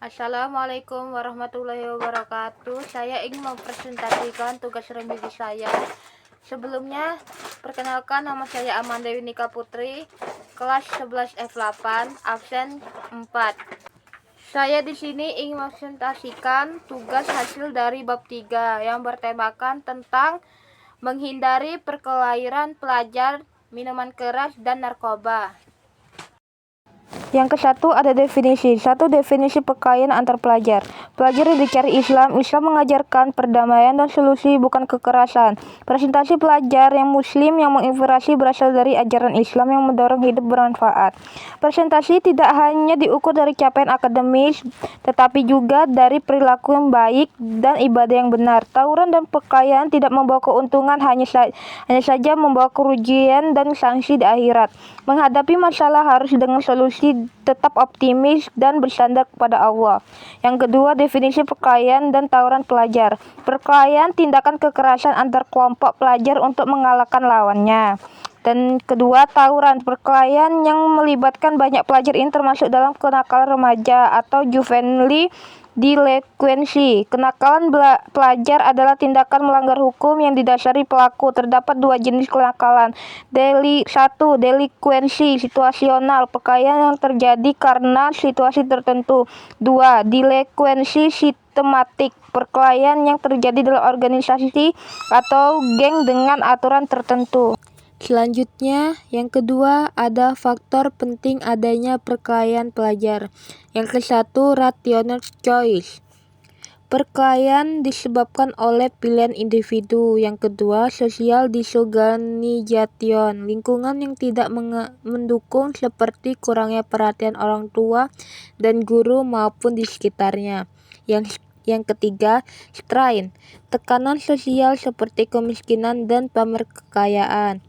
Assalamualaikum warahmatullahi wabarakatuh. Saya ingin mempresentasikan tugas remedi saya. Sebelumnya, perkenalkan nama saya Amanda Yunika Putri, kelas 11 F8, absen 4. Saya di sini ingin mempresentasikan tugas hasil dari bab 3 yang bertemakan tentang menghindari perkelahian pelajar, minuman keras, dan narkoba. Yang ke-1 ada definisi. 1. Definisi perkelahian antar pelajar. Pelajar yang dicari Islam. Islam mengajarkan perdamaian dan solusi, bukan kekerasan. Presentasi pelajar yang muslim yang menginspirasi berasal dari ajaran Islam yang mendorong hidup bermanfaat. Presentasi tidak hanya diukur dari capaian akademis, tetapi juga dari perilaku yang baik dan ibadah yang benar. Tawuran dan perkelahian tidak membawa keuntungan, hanya saja membawa kerugian dan sanksi di akhirat. Menghadapi masalah harus dengan solusi, tetap optimis dan bersandar kepada Allah. Yang kedua, definisi perkelahian dan tawuran pelajar. Perkelahian tindakan kekerasan antar kelompok pelajar untuk mengalahkan lawannya. Dan kedua, tawuran perkelahian yang melibatkan banyak pelajar ini termasuk dalam kenakalan remaja atau juvenile delinquency. Kenakalan pelajar adalah tindakan melanggar hukum yang didasari pelaku. Terdapat dua jenis kenakalan. 1. Delinquency situasional, perkelahian yang terjadi karena situasi tertentu. 2. Delinquency sistematik, perkelahian yang terjadi dalam organisasi atau geng dengan aturan tertentu. Selanjutnya, yang kedua, ada faktor penting adanya perkelahian pelajar. Yang ke-1, rational choice. Perkelahian disebabkan oleh pilihan individu. Yang kedua, social disorganization. Lingkungan yang tidak mendukung seperti kurangnya perhatian orang tua dan guru maupun di sekitarnya. Yang ketiga, strain. Tekanan sosial seperti kemiskinan dan pamer kekayaan.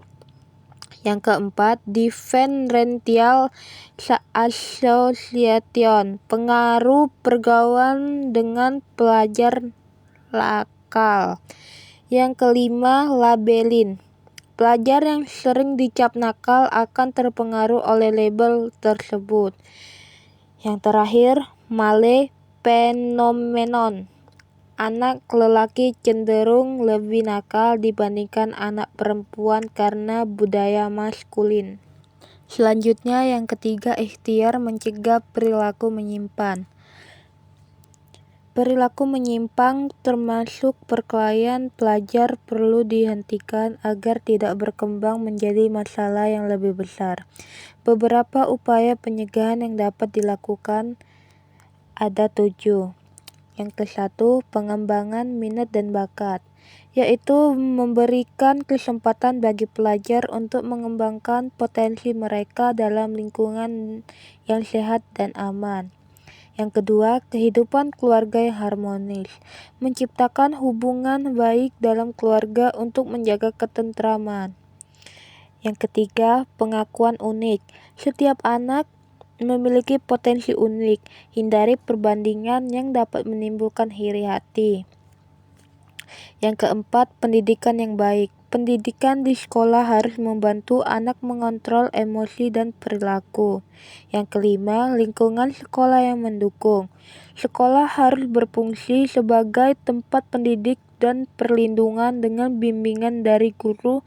Yang keempat, differential association, pengaruh pergaulan dengan pelajar nakal. Yang kelima, labeling. Pelajar yang sering dicap nakal akan terpengaruh oleh label tersebut. Yang terakhir, male phenomenon. Anak lelaki cenderung lebih nakal dibandingkan anak perempuan karena budaya maskulin. Selanjutnya, yang ketiga, ikhtiar mencegah perilaku menyimpang. Perilaku menyimpang termasuk perkelahian pelajar perlu dihentikan agar tidak berkembang menjadi masalah yang lebih besar. Beberapa upaya pencegahan yang dapat dilakukan ada 7. Yang ke-1, pengembangan minat dan bakat, yaitu memberikan kesempatan bagi pelajar untuk mengembangkan potensi mereka dalam lingkungan yang sehat dan aman. Yang kedua, kehidupan keluarga yang harmonis, menciptakan hubungan baik dalam keluarga untuk menjaga ketentraman. Yang ketiga, pengakuan unik. Setiap anak memiliki potensi unik. Hindari perbandingan yang dapat menimbulkan iri hati. Yang keempat, pendidikan yang baik. Pendidikan di sekolah harus membantu anak mengontrol emosi dan perilaku. Yang kelima, lingkungan sekolah yang mendukung. Sekolah harus berfungsi sebagai tempat pendidik dan perlindungan dengan bimbingan dari guru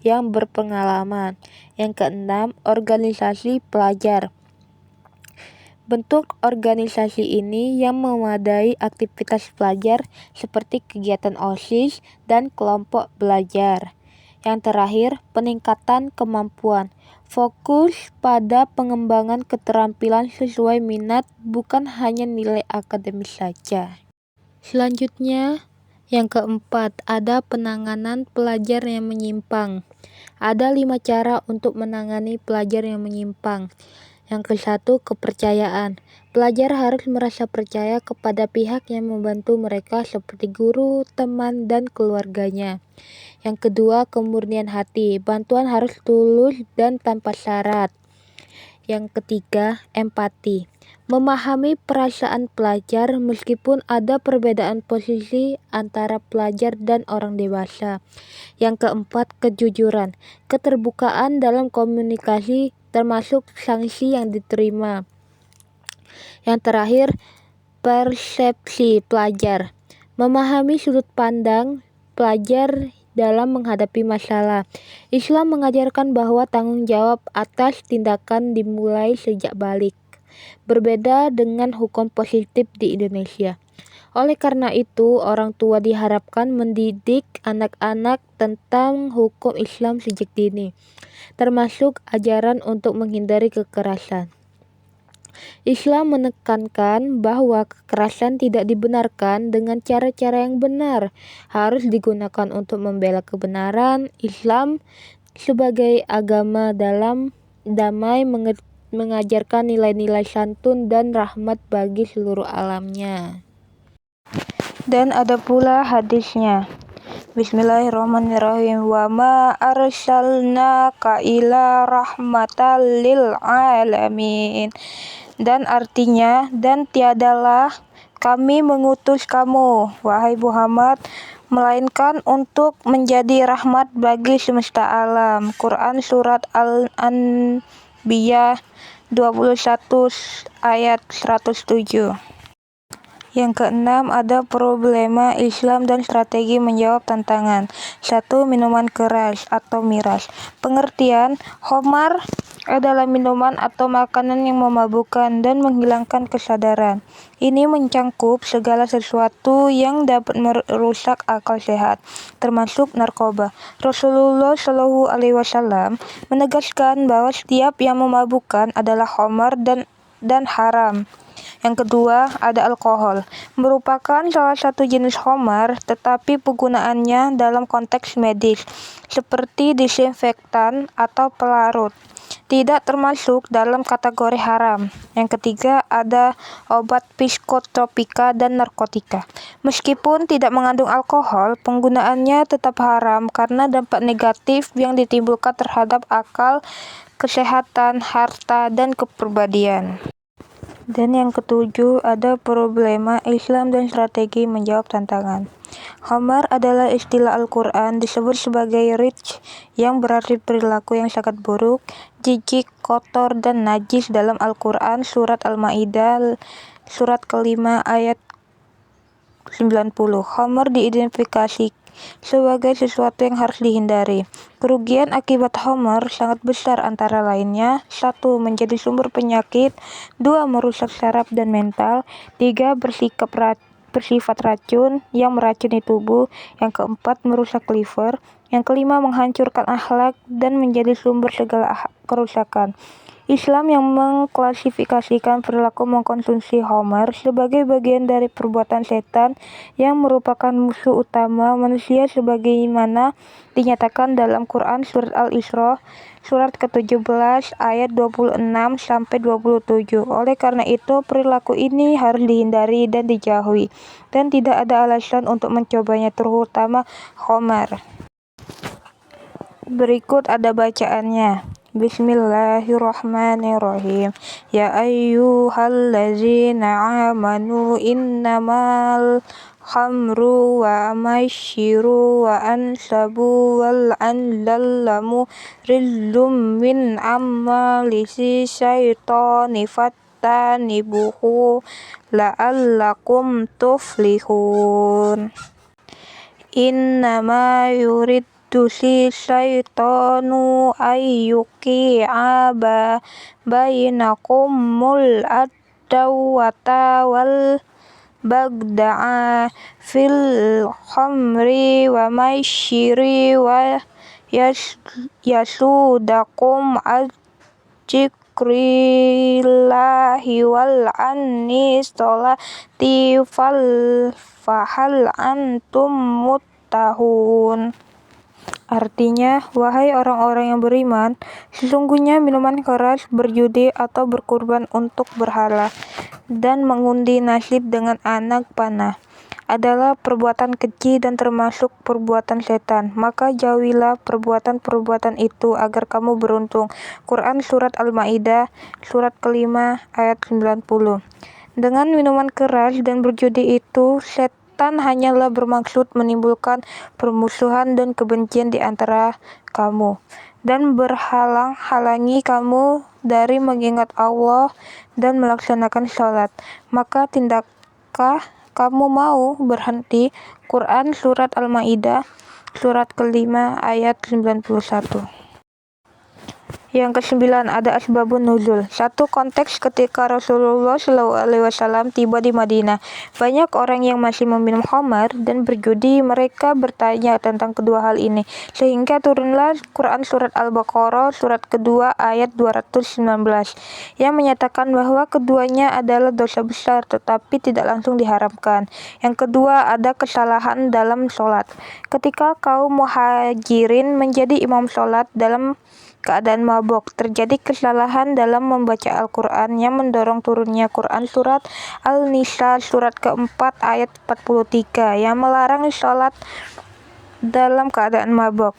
yang berpengalaman. Yang keenam, organisasi pelajar. Bentuk organisasi ini yang memadai aktivitas pelajar seperti kegiatan OSIS dan kelompok belajar. Yang terakhir, peningkatan kemampuan. Fokus pada pengembangan keterampilan sesuai minat, bukan hanya nilai akademis saja. Selanjutnya, yang keempat, ada penanganan pelajar yang menyimpang. Ada 5 cara untuk menangani pelajar yang menyimpang. Yang ke-1, kepercayaan. Pelajar harus merasa percaya kepada pihak yang membantu mereka seperti guru, teman, dan keluarganya. Yang kedua, kemurnian hati. Bantuan harus tulus dan tanpa syarat. Yang ketiga, empati. Memahami perasaan pelajar meskipun ada perbedaan posisi antara pelajar dan orang dewasa. Yang keempat, kejujuran. Keterbukaan dalam komunikasi termasuk sanksi yang diterima. Yang terakhir, Persepsi pelajar. Memahami sudut pandang pelajar dalam menghadapi masalah. Islam mengajarkan bahwa tanggung jawab atas tindakan dimulai sejak balik. Berbeda dengan hukum positif di Indonesia. Oleh karena itu, orang tua diharapkan mendidik anak-anak tentang hukum Islam sejak dini, termasuk ajaran untuk menghindari kekerasan. Islam menekankan bahwa kekerasan tidak dibenarkan dengan cara-cara yang benar, harus digunakan untuk membela kebenaran. Islam sebagai agama dalam damai mengajarkan nilai-nilai santun dan rahmat bagi seluruh alamnya. Dan ada pula hadisnya. Bismillahirrahmanirrahim. Wa ma arsalnaka ila rahmatan lil alamin. Dan artinya, dan tiadalah kami mengutus kamu, wahai Muhammad, melainkan untuk menjadi rahmat bagi semesta alam. Quran Surat Al-Anbiya 21 ayat 107. Yang keenam, ada problema Islam dan strategi menjawab tantangan. 1. Minuman keras atau miras. Pengertian, khamar adalah minuman atau makanan yang memabukkan dan menghilangkan kesadaran. Ini mencangkup segala sesuatu yang dapat merusak akal sehat, termasuk narkoba. Rasulullah Shallallahu Alaihi Wasallam menegaskan bahwa setiap yang memabukkan adalah khamar dan haram. Yang kedua, ada alkohol. Merupakan salah satu jenis khamar, tetapi penggunaannya dalam konteks medis, seperti disinfektan atau pelarut, tidak termasuk dalam kategori haram. Yang ketiga, ada obat psikotropika dan narkotika. Meskipun tidak mengandung alkohol, penggunaannya tetap haram karena dampak negatif yang ditimbulkan terhadap akal, kesehatan, harta, dan kepribadian. Dan yang ketujuh, ada problema Islam dan strategi menjawab tantangan. Khamar adalah istilah Al-Quran, disebut sebagai rijs, yang berarti perilaku yang sangat buruk, jijik, kotor, dan najis dalam Al-Quran. Surat Al-Ma'idah, surat ke-5 ayat 90. Khamar diidentifikasi sebagai sesuatu yang harus dihindari. Kerugian akibat khamar sangat besar, antara lainnya: 1. Menjadi sumber penyakit. 2. Merusak saraf dan mental. 3. Bersifat racun yang meracuni tubuh. Yang keempat, merusak liver. Yang kelima, menghancurkan akhlak dan menjadi sumber segala kerusakan. Islam yang mengklasifikasikan perilaku mengkonsumsi khamar sebagai bagian dari perbuatan setan yang merupakan musuh utama manusia, sebagaimana dinyatakan dalam Quran Surat Al-Isra surat ke-17 ayat 26-27. Oleh karena itu, perilaku ini harus dihindari dan dijauhi, dan tidak ada alasan untuk mencobanya, terutama khamar. Berikut ada bacaannya. Bismillahirrahmanirrahim. Ya ayyuhallazina amanu innamal khamru wa maisyiru wa ansabu wal anlallamu rizlum min ammalisi syaitani fattanibuhu la'allakum tuflihun. Innama yuriddu syaitanu ayyuqi'a bainakumul adawata wal bagda'a fil khamri wa maisyiri wa yasudakum dzikrillahi wal anissolati fahal antum muttahun. Artinya, wahai orang-orang yang beriman, sesungguhnya minuman keras, berjudi atau berkurban untuk berhala, dan mengundi nasib dengan anak panah adalah perbuatan keji dan termasuk perbuatan setan. Maka jauhilah perbuatan-perbuatan itu agar kamu beruntung. Quran Surat Al-Ma'idah surat ke-5 ayat 90. Dengan minuman keras dan berjudi itu, setan hanyalah bermaksud menimbulkan permusuhan dan kebencian di antara kamu, dan berhalang-halangi kamu dari mengingat Allah dan melaksanakan sholat. Maka Apakah kamu mau berhenti? Quran Surat Al-Maidah, Surat ke-5 ayat 91. Yang ke-9 ada asbabun nuzul. 1. Konteks ketika Rasulullah SAW tiba di Madinah. Banyak orang yang masih meminum khamar dan berjudi. Mereka bertanya tentang kedua hal ini, sehingga turunlah Quran Surat Al-Baqarah Surat kedua ayat 219 yang menyatakan bahwa keduanya adalah dosa besar tetapi tidak langsung diharamkan. Yang kedua ada kesalahan dalam sholat. Ketika kaum muhajirin menjadi imam sholat dalam keadaan mabuk, terjadi kesalahan dalam membaca Al-Quran yang mendorong turunnya Quran Surat Al-Nisa Surat keempat ayat 43 yang melarang sholat dalam keadaan mabuk.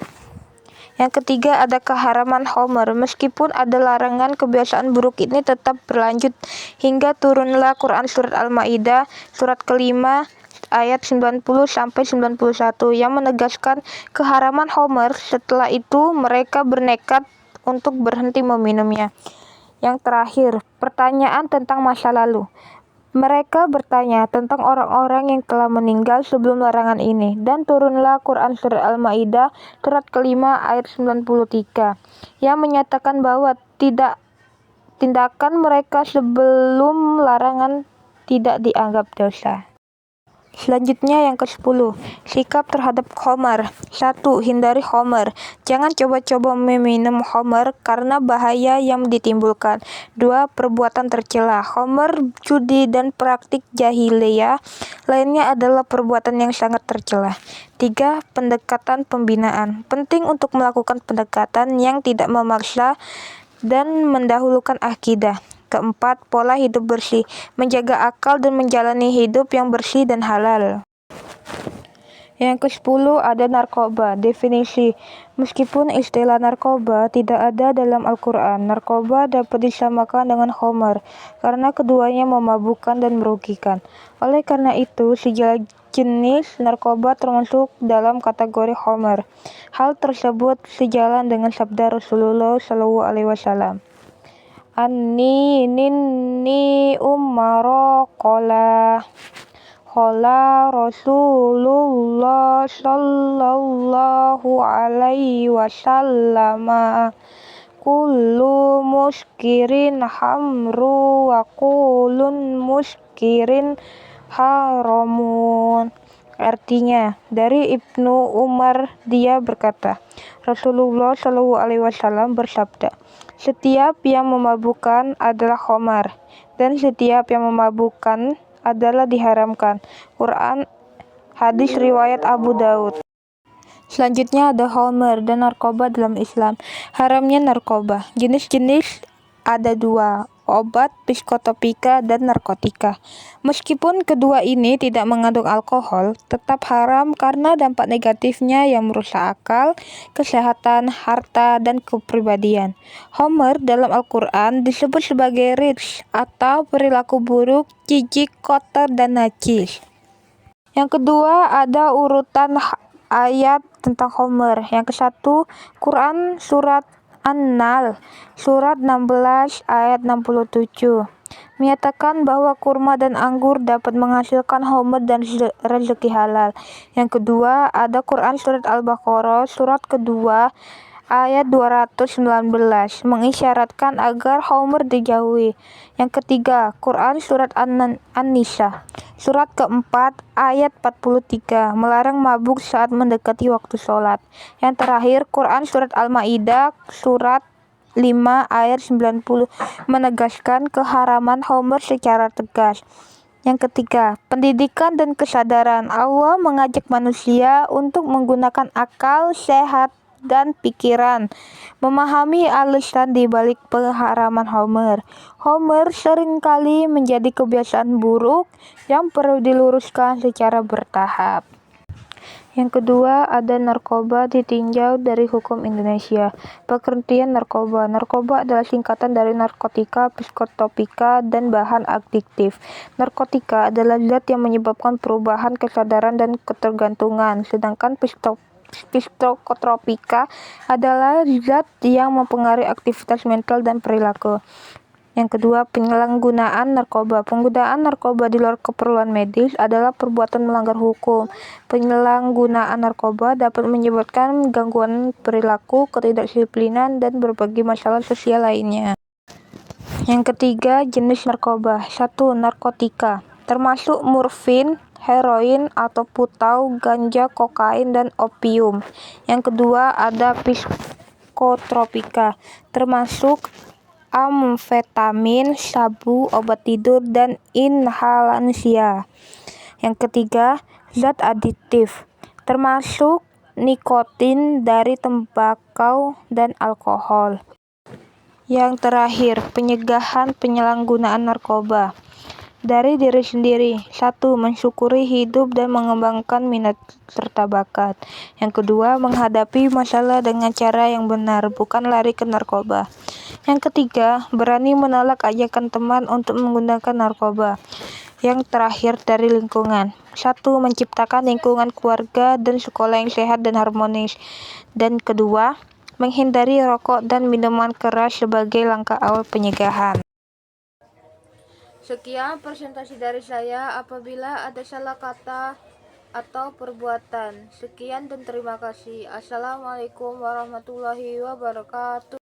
Yang ketiga ada keharaman khamar. Meskipun ada larangan, kebiasaan buruk ini tetap berlanjut hingga turunlah Quran Surat Al-Maidah Surat ke-5 ayat 90-91 yang menegaskan keharaman khamar. Setelah itu mereka bernekat untuk berhenti meminumnya. Yang terakhir, pertanyaan tentang masa lalu. Mereka bertanya tentang orang-orang yang telah meninggal sebelum larangan ini, dan turunlah Quran Surat Al-Maidah Surat ke-5 ayat 93 yang menyatakan bahwa tindakan mereka sebelum larangan tidak dianggap dosa. Selanjutnya yang ke-10, sikap terhadap khamar. 1. Hindari khamar. Jangan coba-coba meminum khamar karena bahaya yang ditimbulkan. 2. Perbuatan tercela. Khamar, judi, dan praktik jahiliyah lainnya adalah perbuatan yang sangat tercela. 3. Pendekatan pembinaan. Penting untuk melakukan pendekatan yang tidak memaksa dan mendahulukan akidah. Keempat, pola hidup bersih, menjaga akal dan menjalani hidup yang bersih dan halal. Yang ke-10 ada narkoba. Definisi. Meskipun istilah narkoba tidak ada dalam Al-Quran, narkoba dapat disamakan dengan khamar karena keduanya memabukkan dan merugikan. Oleh karena itu, segala jenis narkoba termasuk dalam kategori khamar. Hal tersebut sejalan dengan sabda Rasulullah SAW. Ninni umaro kola Rasulullah sallallahu alaihi wasallam kullu muskirin hamru wa kullun muskirin haramun. Artinya, dari Ibnu Umar dia berkata, Rasulullah SAW bersabda, setiap yang memabukkan adalah khamar, dan setiap yang memabukkan adalah diharamkan. Quran, hadis riwayat Abu Daud. Selanjutnya ada khamar dan narkoba dalam Islam. Haramnya narkoba. Jenis-jenis ada 2, obat, psikotropika, dan narkotika. Meskipun kedua ini tidak mengandung alkohol, tetap haram karena dampak negatifnya yang merusak akal, kesehatan, harta, dan kepribadian. Khamar dalam Al-Quran disebut sebagai rijs atau perilaku buruk, jijik, kotor, dan najis. Yang kedua ada urutan ayat tentang khamar. Yang ke-1, Quran Surat An-Nahl Surat 16 ayat 67 menyatakan bahwa kurma dan anggur dapat menghasilkan khamar dan rezeki halal. Yang kedua ada Quran Surat Al-Baqarah Surat kedua ayat 219 mengisyaratkan agar khamar dijauhi. Yang ketiga, Quran Surat An-Nisa Surat keempat ayat 43 melarang mabuk saat mendekati waktu sholat. Yang terakhir, Quran Surat Al-Maidah Surat 5 ayat 90 menegaskan keharaman khamar secara tegas. Yang ketiga, pendidikan dan kesadaran. Allah mengajak manusia untuk menggunakan akal sehat dan pikiran, memahami alasan di balik pengharaman khamar. Khamar seringkali menjadi kebiasaan buruk yang perlu diluruskan secara bertahap. Yang kedua ada narkoba ditinjau dari hukum Indonesia. Pengertian narkoba. Narkoba adalah singkatan dari narkotika, psikotropika, dan bahan adiktif. Narkotika adalah zat yang menyebabkan perubahan kesadaran dan ketergantungan, sedangkan psikotropika adalah zat yang mempengaruhi aktivitas mental dan perilaku. Yang kedua, penyalahgunaan narkoba. Penggunaan narkoba di luar keperluan medis adalah perbuatan melanggar hukum. Penyalahgunaan narkoba dapat menyebabkan gangguan perilaku, ketidakdisiplinan, dan berbagai masalah sosial lainnya. Yang ketiga, jenis narkoba. 1. Narkotika, termasuk morfin, heroin atau putau, ganja, kokain, dan opium. Yang kedua, ada psikotropika, termasuk amfetamin, sabu, obat tidur, dan inhalansia. Yang ketiga, zat adiktif, termasuk nikotin dari tembakau dan alkohol. Yang terakhir, pencegahan penyalahgunaan narkoba. Dari diri sendiri. 1. Mensyukuri hidup dan mengembangkan minat serta bakat. Yang kedua, menghadapi masalah dengan cara yang benar, bukan lari ke narkoba. Yang ketiga, berani menolak ajakan teman untuk menggunakan narkoba. Yang terakhir, dari lingkungan. 1. Menciptakan lingkungan keluarga dan sekolah yang sehat dan harmonis. Dan kedua, menghindari rokok dan minuman keras sebagai langkah awal pencegahan. Sekian presentasi dari saya. Apabila ada salah kata atau perbuatan, sekian dan terima kasih. Assalamualaikum warahmatullahi wabarakatuh.